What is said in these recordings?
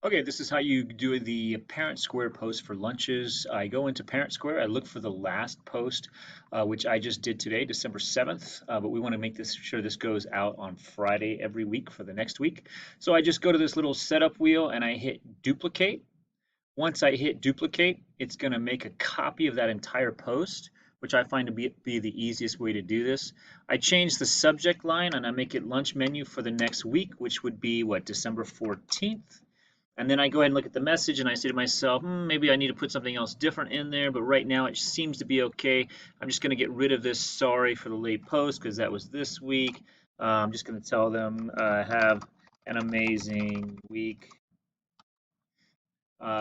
Okay, this is how you do the Parent Square post for lunches. I go into Parent Square, I look for the last post, which I just did today, December 7th, but we want to make this sure this goes out on Friday every week for the next week. So I just go to this little setup wheel and I hit duplicate. Once I hit duplicate, it's going to make a copy of that entire post, which I find to be the easiest way to do this. I change the subject line and I make it lunch menu for the next week, which would be what, December 14th. And then I go ahead and look at the message and I say to myself, maybe I need to put something else different in there, but right now it seems to be okay. I'm just going to get rid of this sorry for the late post because that was this week. I'm just going to tell them have an amazing week,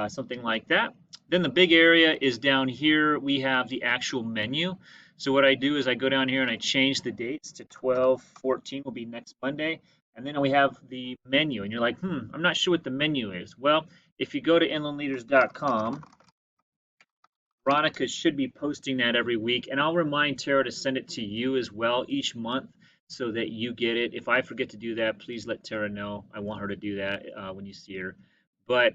something like that. Then the big area is down here. We have the actual menu. So what I do is I go down here and I change the dates to 12/14 will be next Monday. And then we have the menu. And you're like, I'm not sure what the menu is. Well, if you go to inlandleaders.com, Veronica should be posting that every week. And I'll remind Tara to send it to you as well each month so that you get it. If I forget to do that, please let Tara know. I want her to do that when you see her. But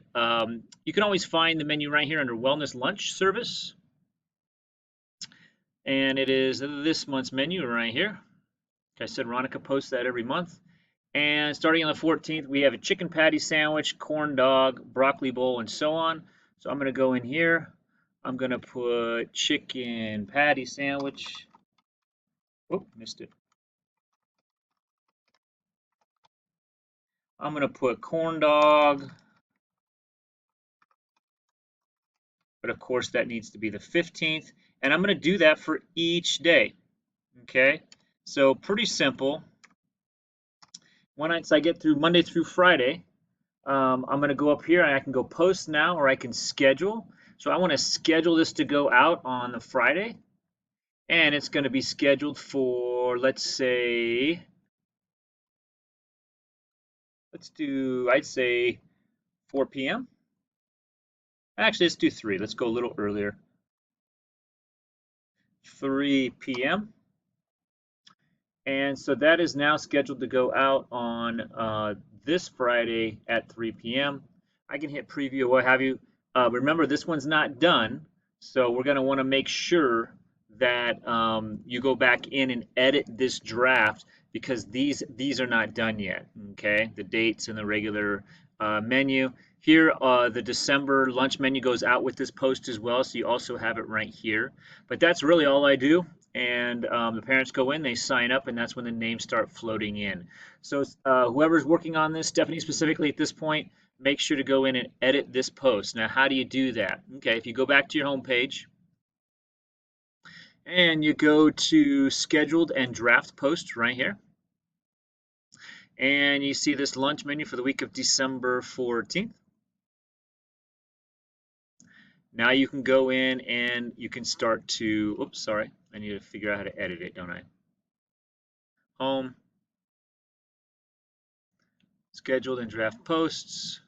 you can always find the menu right here under Wellness Lunch Service. And it is this month's menu right here. Like I said, Veronica posts that every month. And starting on the 14th, we have a chicken patty sandwich, corn dog, broccoli bowl, and so on. So I'm going to go in here. I'm going to put chicken patty sandwich. Oh, missed it. I'm going to put corn dog. But of course, that needs to be the 15th. And I'm going to do that for each day. Okay, so pretty simple. Once I get through Monday through Friday, I'm going to go up here and I can go post now or I can schedule. So I want to schedule this to go out on the Friday. And it's going to be scheduled for, let's say, I'd say 4 p.m. Actually, let's do 3. Let's go a little earlier. 3 p.m. And so that is now scheduled to go out on this Friday at 3 p.m. I can hit preview or what have you. Remember, this one's not done, so we're going to want to make sure that you go back in and edit this draft because these are not done yet. Okay, the dates and the regular menu. Here, the December lunch menu goes out with this post as well, so you also have it right here. But that's really all I do. And the parents go in, they sign up, and that's when the names start floating in. So whoever's working on this, Stephanie specifically at this point, make sure to go in and edit this post. Now, how do you do that? Okay, if you go back to your home page and you go to scheduled and draft post right here, and you see this lunch menu for the week of December 14th. Now you can go in and you can start to, oops, sorry, I need to figure out how to edit it, don't I? Home, scheduled and draft posts.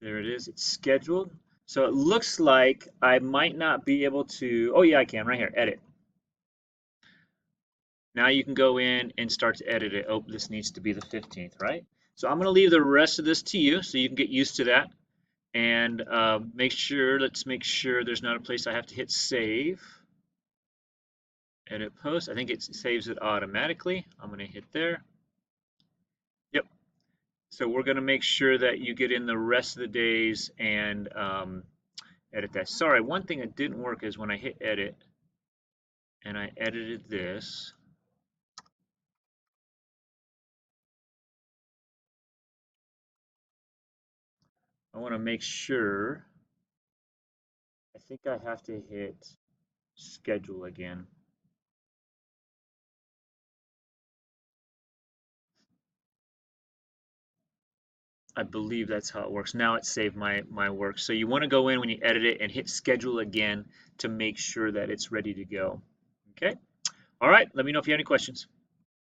There it is, it's scheduled. So it looks like I might not be able to, oh yeah, I can, right here, edit. Now you can go in and start to edit it. Oh, this needs to be the 15th, right? So I'm gonna leave the rest of this to you so you can get used to that. And let's make sure there's not a place I have to hit save. Edit post, I think it saves it automatically. I'm gonna hit there. Yep. So we're gonna make sure that you get in the rest of the days and edit that. Sorry, one thing that didn't work is when I hit edit and I edited this. I want to make sure. I think I have to hit schedule again. I believe that's how it works. Now it saved my work. So you want to go in when you edit it and hit schedule again to make sure that it's ready to go. Okay. All right. Let me know if you have any questions.